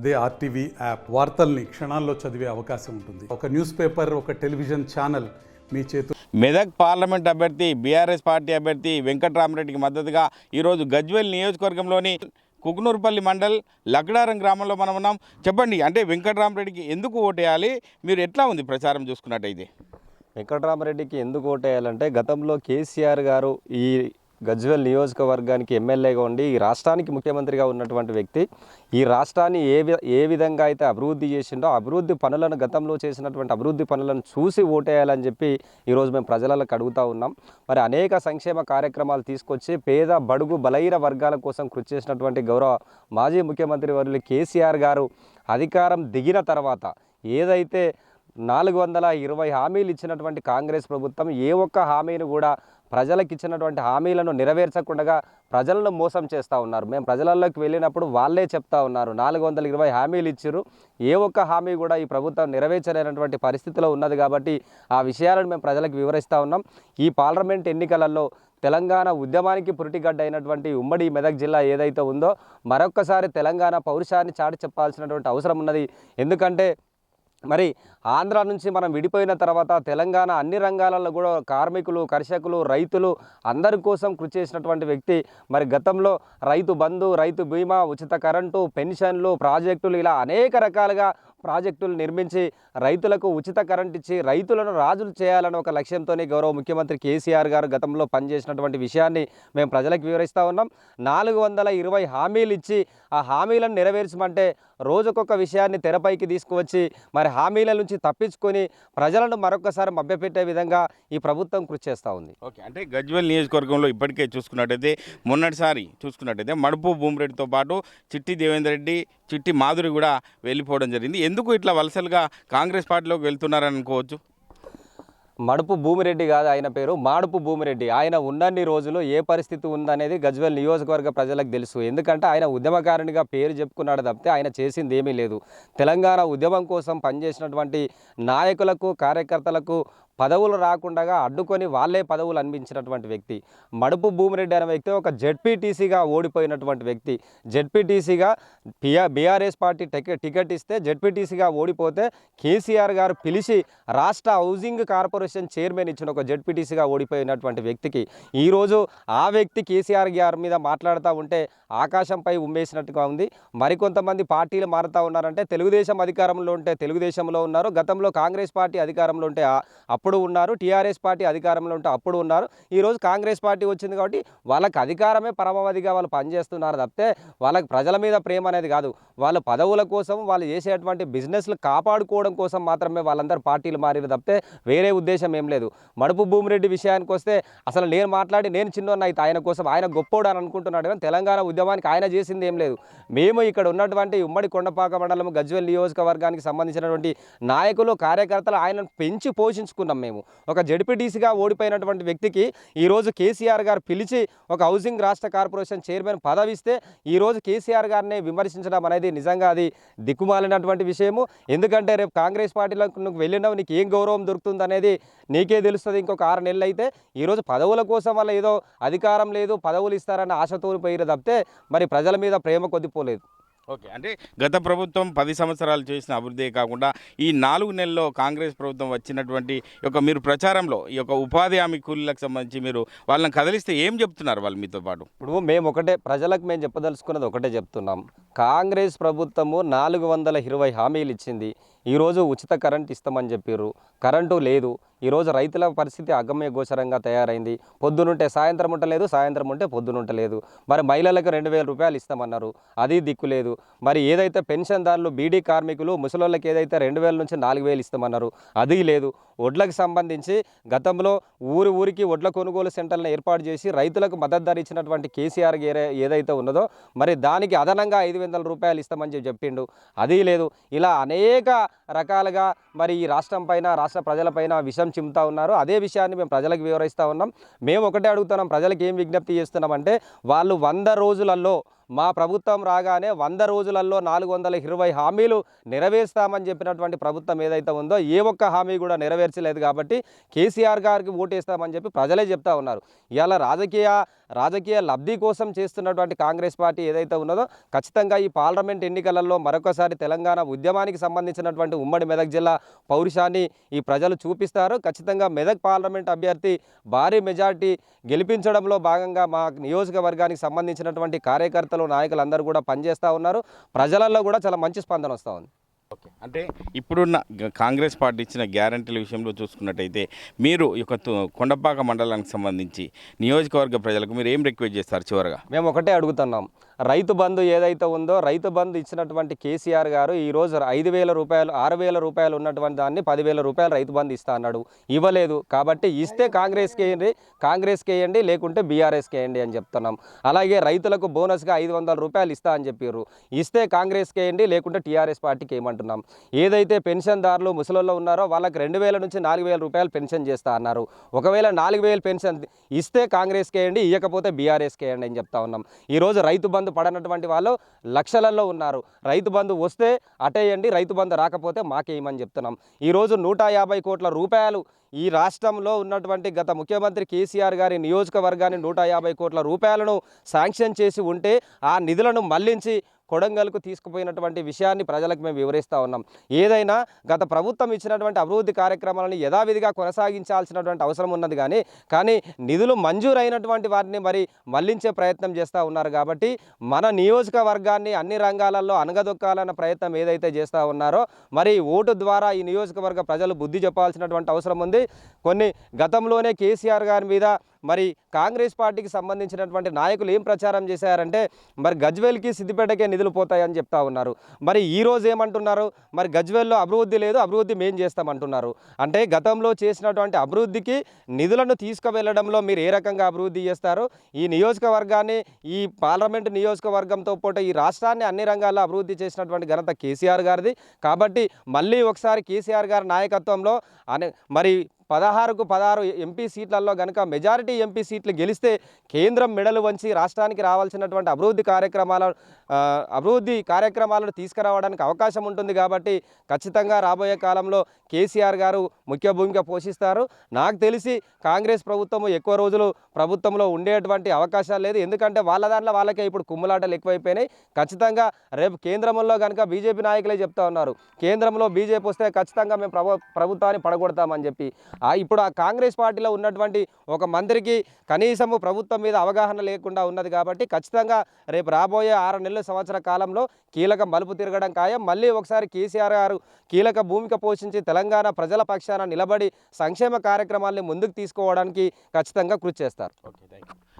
అదే RTV app. వార్తల్ని క్షణాల్లో చదివే అవకాశం ఉంటుంది. ఒక న్యూస్ పేపర్, ఒక టెలివిజన్ ఛానల్ మీ చేతుల్లో. మెదక్ పార్లమెంట్ అభ్యర్థి బీఆర్ఎస్ పార్టీ అభ్యర్థి వెంకట్రామరెడ్డికి మద్దతుగా ఈరోజు గజ్వేల్ నియోజకవర్గంలోని కుకునూరుపల్లి మండల్ లగ్డారం గ్రామంలో మనం ఉన్నాం. చెప్పండి, అంటే వెంకట్రామరెడ్డికి ఎందుకు ఓటేయాలి? మీరు ఎట్లా ఉంది ప్రచారం చూసుకున్నట్టయితే? వెంకట్రామరెడ్డికి ఎందుకు ఓటేయాలంటే, గతంలో కేసీఆర్ గారు ఈ గజ్వేల్ నియోజకవర్గానికి ఎమ్మెల్యేగా ఉండి ఈ రాష్ట్రానికి ముఖ్యమంత్రిగా ఉన్నటువంటి వ్యక్తి. ఈ రాష్ట్రాన్ని ఏ విధంగా అయితే అభివృద్ధి చేసిండో అభివృద్ధి పనులను, గతంలో చేసినటువంటి అభివృద్ధి పనులను చూసి ఓటేయాలని చెప్పి ఈరోజు మేము ప్రజలకు అడుగుతూ ఉన్నాం. మరి అనేక సంక్షేమ కార్యక్రమాలు తీసుకొచ్చి పేద బడుగు బలహీన వర్గాల కోసం కృషి చేసినటువంటి గౌరవ మాజీ ముఖ్యమంత్రి వర్యులు కేసీఆర్ గారు అధికారం దిగిన తర్వాత ఏదైతే 420 హామీలు ఇచ్చినటువంటి కాంగ్రెస్ ప్రభుత్వం ఏ ఒక్క హామీని కూడా ప్రజలకు ఇచ్చినటువంటి హామీలను నెరవేర్చకుండా ప్రజలను మోసం చేస్తూ ఉన్నారు. మేము ప్రజలలోకి వెళ్ళినప్పుడు వాళ్ళే చెప్తా ఉన్నారు 420 హామీలు ఇచ్చారు, ఏ ఒక్క హామీ కూడా ఈ ప్రభుత్వం నెరవేర్చలేనటువంటి పరిస్థితిలో ఉన్నది. కాబట్టి ఆ విషయాలను మేము ప్రజలకు వివరిస్తూ ఉన్నాం. ఈ పార్లమెంట్ ఎన్నికలలో తెలంగాణ ఉద్యమానికి పురిటిగడ్డ అయినటువంటి ఉమ్మడి మెదక్ జిల్లా ఏదైతే ఉందో మరొక్కసారి తెలంగాణ పౌరుషాన్ని చాటి చెప్పాల్సినటువంటి అవసరం ఉన్నది. ఎందుకంటే మరి ఆంధ్ర నుంచి మనం విడిపోయిన తర్వాత తెలంగాణ అన్ని రంగాలలో కూడా కార్మికులు, కర్షకులు, రైతులు అందరి కోసం కృషి చేసినటువంటి వ్యక్తి. మరి గతంలో రైతు బంధు, రైతు బీమా, ఉచిత కరెంటు, పెన్షన్లు, ప్రాజెక్టులు ఇలా అనేక రకాలుగా ప్రాజెక్టులు నిర్మించి రైతులకు ఉచిత కరెంట్ ఇచ్చి రైతులను రాజులు చేయాలని ఒక లక్ష్యంతోనే గౌరవ ముఖ్యమంత్రి కేసీఆర్ గారు గతంలో పనిచేసినటువంటి విషయాన్ని మేము ప్రజలకు వివరిస్తూ ఉన్నాం. 420 హామీలు ఇచ్చి ఆ హామీలను నెరవేర్చమంటే రోజుకొక విషయాన్ని తెరపైకి తీసుకువచ్చి మరి హామీల నుంచి తప్పించుకొని ప్రజలను మరొకసారి మభ్యపెట్టే విధంగా ఈ ప్రభుత్వం కృషి చేస్తూ ఉంది. ఓకే, అంటే గజ్వేల్ నియోజకవర్గంలో ఇప్పటికే చూసుకున్నట్టయితే మొన్నటిసారి చూసుకున్నట్టయితే మడుపు భూమిరెడ్డితో పాటు చిట్టి దేవేందర్ రెడ్డి, చిట్టి మాధురి కూడా వెళ్ళిపోవడం జరిగింది. ఎందుకు ఇట్లా వలసలుగా కాంగ్రెస్ పార్టీలోకి వెళ్తున్నారని అనుకోవచ్చు? మడుపు భూమిరెడ్డి కాదు ఆయన పేరు, మాడుపు భూమిరెడ్డి. ఆయన ఉన్నన్ని రోజులు ఏ పరిస్థితి ఉందనేది గజ్వేల్ నియోజకవర్గ ప్రజలకు తెలుసు. ఎందుకంటే ఆయన ఉద్యమకారునిగా పేరు చెప్పుకున్నాడు తప్పితే ఆయన చేసింది ఏమీ లేదు. తెలంగాణ ఉద్యమం కోసం పనిచేసినటువంటి నాయకులకు, కార్యకర్తలకు పదవులు రాకుండా అడ్డుకొని వాళ్ళే పదవులు అనిపించినటువంటి వ్యక్తి మడుపు భూమిరెడ్డి అనే వ్యక్తి. ఒక జెడ్పీటీసీగా ఓడిపోయినటువంటి వ్యక్తి. జెడ్పీటీసీగా బీఆర్ఎస్ పార్టీ టికెట్ ఇస్తే జెడ్పీటీసీగా ఓడిపోతే కేసీఆర్ గారు పిలిచి రాష్ట్ర హౌసింగ్ కార్పొరేషన్ చైర్మన్ ఇచ్చిన ఒక జెడ్పీటీసీగా ఓడిపోయినటువంటి వ్యక్తికి ఈరోజు ఆ వ్యక్తి కేసీఆర్ గారి మీద మాట్లాడుతూ ఉంటే ఆకాశంపై ఉమ్మేసినట్టుగా ఉంది. మరికొంతమంది పార్టీలు మారుతూ ఉన్నారంటే తెలుగుదేశం అధికారంలో ఉంటే తెలుగుదేశంలో ఉన్నారు, గతంలో కాంగ్రెస్ పార్టీ అధికారంలో ఉంటే అప్పుడు ఉన్నారు, టీఆర్ఎస్ పార్టీ అధికారంలో ఉంటే అప్పుడు ఉన్నారు. ఈరోజు కాంగ్రెస్ పార్టీ వచ్చింది కాబట్టి వాళ్ళకి అధికారమే పరమావధిగా వాళ్ళు పనిచేస్తున్నారు తప్పితే వాళ్ళకి ప్రజల మీద ప్రేమ అనేది కాదు. వాళ్ళ పదవుల కోసం, వాళ్ళు చేసేటువంటి బిజినెస్లు కాపాడుకోవడం కోసం మాత్రమే వాళ్ళందరూ పార్టీలు మారిన తప్పితే వేరే ఉద్దేశం ఏం లేదు. మడుపు భూమిరెడ్డి విషయానికి వస్తే అసలు నేను చిన్నోన్న అయితే ఆయన కోసం ఆయన గొప్పోడు అని అనుకుంటున్నాడు. కానీ తెలంగాణ ఉద్యమానికి ఆయన చేసింది ఏం లేదు. మేము ఇక్కడ ఉన్నటువంటి ఉమ్మడి కొండపాక మండలం గజ్వేల్ నియోజకవర్గానికి సంబంధించినటువంటి నాయకులు, కార్యకర్తలు ఆయనను పెంచి పోషించుకున్నాం. మేము ఒక జెడ్పీటీసీగా ఓడిపోయినటువంటి వ్యక్తికి ఈరోజు కేసీఆర్ గారు పిలిచి ఒక హౌసింగ్ రాష్ట్ర కార్పొరేషన్ చైర్మన్ పదవిస్తే ఈరోజు కేసీఆర్ గారిని విమర్శించడం అనేది నిజంగా అది దిక్కుమాలినటువంటి విషయము. ఎందుకంటే రేపు కాంగ్రెస్ పార్టీలోకి నువ్వు వెళ్ళినావు, నీకు ఏం గౌరవం దొరుకుతుంది అనేది నీకే తెలుస్తుంది. ఇంకొక 6 నెలలు అయితే ఈరోజు పదవుల కోసం వల్ల ఏదో అధికారం లేదు, పదవులు ఇస్తారన్న ఆశతో పోయిరు తప్పితే మరి ప్రజల మీద ప్రేమ కొద్దిపోలేదు. ఓకే, అంటే గత ప్రభుత్వం 10 సంవత్సరాలు చేసిన అభివృద్ధి కాకుండా ఈ 4 నెలల్లో కాంగ్రెస్ ప్రభుత్వం వచ్చినటువంటి మీరు ప్రచారంలో ఈ యొక్క ఉపాధి హామీ కూలీలకు సంబంధించి మీరు వాళ్ళని కదిలిస్తే ఏం చెప్తున్నారు వాళ్ళు మీతో పాటు? ఇప్పుడు మేము ప్రజలకు మేము చెప్పదలుచుకున్నది ఒకటే చెప్తున్నాం. కాంగ్రెస్ ప్రభుత్వము 420 హామీలు ఇచ్చింది. ఈరోజు ఉచిత కరెంట్ ఇస్తామని చెప్పారు, కరెంటు లేదు. ఈరోజు రైతుల పరిస్థితి అగమ్య గోచరంగా తయారైంది. పొద్దునుంటే సాయంత్రం ఉండలేదు, సాయంత్రం ఉంటే పొద్దునుంటలేదు. మరి మహిళలకు 2000 రూపాయలు ఇస్తామన్నారు, అది దిక్కు లేదు. మరి ఏదైతే పెన్షన్దారులు, బీడీ కార్మికులు, ముసలోళ్ళకి ఏదైతే 2000 నుంచి 4000 ఇస్తామన్నారు, అది లేదు. వడ్లకు సంబంధించి గతంలో ఊరికి వడ్ల కొనుగోలు సెంటర్లను ఏర్పాటు చేసి రైతులకు మద్దతు ధర ఇచ్చినటువంటి కేసీఆర్ ఏదైతే ఉన్నదో మరి దానికి అదనంగా 500 రూపాయలు ఇస్తామని చెప్పిండు, అది లేదు. ఇలా అనేక రకాలుగా మరి ఈ రాష్ట్రం పైన, రాష్ట్ర ప్రజలపైన విషం చిమ్ముతా ఉన్నారు. అదే విషయాన్ని మేము ప్రజలకు వివరిస్తూ ఉన్నాం. మేము ఒకటే అడుగుతున్నాం, ప్రజలకు ఏం విజ్ఞప్తి చేస్తున్నామంటే వాళ్ళు 100 రోజులలో మా ప్రభుత్వం రాగానే 100 రోజులలో 420 హామీలు నెరవేర్స్తామని చెప్పినటువంటి ప్రభుత్వం ఏదైతే ఉందో ఏ ఒక్క హామీ కూడా నెరవేర్చలేదు. కాబట్టి కేసీఆర్ గారికి ఓటేస్తామని చెప్పి ప్రజలే చెప్తా ఉన్నారు. ఇవాళ రాజకీయ రాజకీయ లబ్ధి కోసం చేస్తున్నటువంటి కాంగ్రెస్ పార్టీ ఏదైతే ఉన్నదో ఖచ్చితంగా ఈ పార్లమెంట్ ఎన్నికలలో మరొకసారి తెలంగాణ ఉద్యమానికి సంబంధించినటువంటి ఉమ్మడి మెదక్ జిల్లా పౌరుషాన్ని ఈ ప్రజలు చూపిస్తారు. ఖచ్చితంగా మెదక్ పార్లమెంట్ అభ్యర్థి భారీ మెజార్టీ గెలిపించడంలో భాగంగా మా నియోజకవర్గానికి సంబంధించినటువంటి కార్యకర్తలు నాయకులు అందరూ కూడా పనిచేస్తూ ఉన్నారు. ప్రజలలో కూడా చాలా మంచి స్పందన వస్తూ ఉంది. ఓకే, అంటే ఇప్పుడున్న కాంగ్రెస్ పార్టీ ఇచ్చిన గ్యారంటీల విషయంలో చూసుకున్నట్టయితే మీరు ఈ యొక్క కొండపాక మండలానికి సంబంధించి నియోజకవర్గ ప్రజలకు మీరు ఏం రిక్వెస్ట్ చేస్తారు? చివరగా మేము ఒకటే అడుగుతున్నాం, రైతు బంధు ఏదైతే ఉందో రైతు బంధు ఇచ్చినటువంటి కేసీఆర్ గారు ఈరోజు 5,000 రూపాయలు 6,000 రూపాయలు ఉన్నటువంటి దాన్ని 10,000 రూపాయలు రైతు బంధు ఇస్తా అన్నాడు. ఇవ్వలేదు కాబట్టి ఇస్తే కాంగ్రెస్కి వేయండి లేకుంటే బీఆర్ఎస్కి వేయండి అని చెప్తున్నాం. అలాగే రైతులకు బోనస్గా 500 రూపాయలు ఇస్తా అని చెప్పారు. ఇస్తే కాంగ్రెస్కి వేయండి లేకుంటే టీఆర్ఎస్ పార్టీకి వేయమంటున్నాం. ఏదైతే పెన్షన్దారులు ముసలోళ్ళు ఉన్నారో వాళ్ళకి 2,000 నుంచి 4,000 రూపాయలు పెన్షన్ చేస్తా అన్నారు. ఒకవేళ 4,000 పెన్షన్ ఇస్తే కాంగ్రెస్కి వేయండి, ఇవ్వకపోతే బీఆర్ఎస్కి వేయండి అని చెప్తా ఉన్నాం. ఈరోజు రైతు బంధు పడనటువంటి వాళ్ళు లక్షలలో ఉన్నారు. రైతు బంధు వస్తే అటేయండి, రైతు బంధు రాకపోతే మాకేయమని చెప్తున్నాం. ఈరోజు 150 కోట్ల రూపాయలు ఈ రాష్ట్రంలో ఉన్నటువంటి గత ముఖ్యమంత్రి కేసీఆర్ గారి నియోజకవర్గాన్ని 150 కోట్ల రూపాయలను శాంక్షన్ చేసి ఉంటే ఆ నిధులను మళ్లించి కొడంగల్కు తీసుకుపోయినటువంటి విషయాన్ని ప్రజలకు మేము వివరిస్తూ ఉన్నాం. ఏదైనా గత ప్రభుత్వం ఇచ్చినటువంటి అభివృద్ధి కార్యక్రమాలను యథావిధిగా కొనసాగించాల్సినటువంటి అవసరం ఉన్నది. కానీ నిధులు మంజూరైనటువంటి వాటిని మరి మళ్లించే ప్రయత్నం చేస్తూ ఉన్నారు. కాబట్టి మన నియోజకవర్గాన్ని అన్ని రంగాలలో అనగదొక్కాలన్న ప్రయత్నం ఏదైతే చేస్తూ ఉన్నారో మరి ఓటు ద్వారా ఈ నియోజకవర్గ ప్రజలు బుద్ధి చెప్పాల్సినటువంటి అవసరం ఉంది. కొన్ని గతంలోనే కేసీఆర్ గారి మీద మరి కాంగ్రెస్ పార్టీకి సంబంధించినటువంటి నాయకులు ఏం ప్రచారం చేశారంటే మరి గజ్వేల్కి సిద్దిపేటకే నిధులు పోతాయని చెప్తా ఉన్నారు. మరి ఈరోజు ఏమంటున్నారు, మరి గజ్వేల్లో అభివృద్ధి లేదు, అభివృద్ధి మేం చేస్తామంటున్నారు. అంటే గతంలో చేసినటువంటి అభివృద్ధికి నిధులను తీసుకువెళ్ళడంలో మీరు ఏ రకంగా అభివృద్ధి చేస్తారు? ఈ నియోజకవర్గాన్ని ఈ పార్లమెంటు నియోజకవర్గంతో పాటు ఈ రాష్ట్రాన్ని అన్ని రంగాల్లో అభివృద్ధి చేసినటువంటి ఘనత కేసీఆర్ గారిది. కాబట్టి మళ్ళీ ఒకసారి కేసీఆర్ గారి నాయకత్వంలో మరి 16కు 16 ఎంపీ సీట్లలో కనుక మెజారిటీ ఎంపీ సీట్లు గెలిస్తే కేంద్రం మెడలు వంచి రాష్ట్రానికి రావాల్సినటువంటి అభివృద్ధి కార్యక్రమాలను తీసుకురావడానికి అవకాశం ఉంటుంది. కాబట్టి ఖచ్చితంగా రాబోయే కాలంలో కేసీఆర్ గారు ముఖ్య భూమిక పోషిస్తారు. నాకు తెలిసి కాంగ్రెస్ ప్రభుత్వము ఎక్కువ రోజులు ప్రభుత్వంలో ఉండేటువంటి అవకాశాలు లేదు. ఎందుకంటే వాళ్ళ దాంట్లో వాళ్ళకే ఇప్పుడు కుమ్ములాటలు ఎక్కువైపోయినాయి. ఖచ్చితంగా రేపు కేంద్రంలో కనుక బీజేపీ నాయకులే చెప్తా ఉన్నారు, కేంద్రంలో బీజేపీ వస్తే ఖచ్చితంగా మేము ప్రభుత్వాన్ని పడగొడతామని చెప్పి. ఇప్పుడు ఆ కాంగ్రెస్ పార్టీలో ఉన్నటువంటి ఒక మంత్రికి కనీసము ప్రభుత్వం మీద అవగాహన లేకుండా ఉన్నది. కాబట్టి ఖచ్చితంగా రేపు రాబోయే 6 నెలల సంవత్సర కాలంలో కీలక మలుపు తిరగడం ఖాయం. మళ్ళీ ఒకసారి కేసీఆర్ గారు కీలక భూమిక పోషించి తెలంగాణ ప్రజల పక్షాన నిలబడి సంక్షేమ కార్యక్రమాల్ని ముందుకు తీసుకోవడానికి ఖచ్చితంగా కృషి చేస్తారు.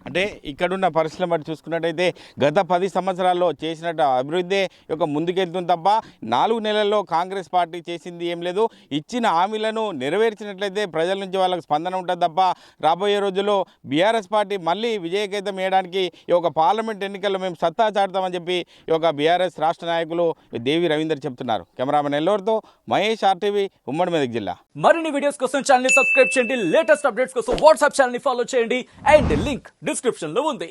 అంటే ఇక్కడున్న పరిస్థితులను బట్టి చూసుకున్నట్టయితే గత 10 సంవత్సరాల్లో చేసినట్టు అభివృద్ధి యొక్క ముందుకెళ్తుంది తప్ప 4 నెలల్లో కాంగ్రెస్ పార్టీ చేసింది ఏం లేదు. ఇచ్చిన హామీలను నెరవేర్చినట్లయితే ప్రజల నుంచి వాళ్ళకి స్పందన ఉంటుంది తప్ప రాబోయే రోజుల్లో బీఆర్ఎస్ పార్టీ మళ్ళీ విజయకేతం వేయడానికి ఈ యొక్క పార్లమెంట్ ఎన్నికల్లో మేము సత్తా చాటుతామని చెప్పి ఈ యొక్క బీఆర్ఎస్ రాష్ట్ర నాయకులు దేవి రవీందర్ చెప్తున్నారు. కెమెరామెన్ ఎల్లోర్తో మహేష్, RTV, ఉమ్మడి మెదక్ జిల్లా. మరిన్ని వీడియోస్ కోసం ఛానల్ ని సబ్స్క్రైబ్ చేయండి. లేటెస్ట్ అప్డేట్స్ కోసం వాట్సాప్ ఛానల్ ని ఫాలో చేయండి. అండ్ లింక్ డిస్క్రిప్షన్ లో ఉంది.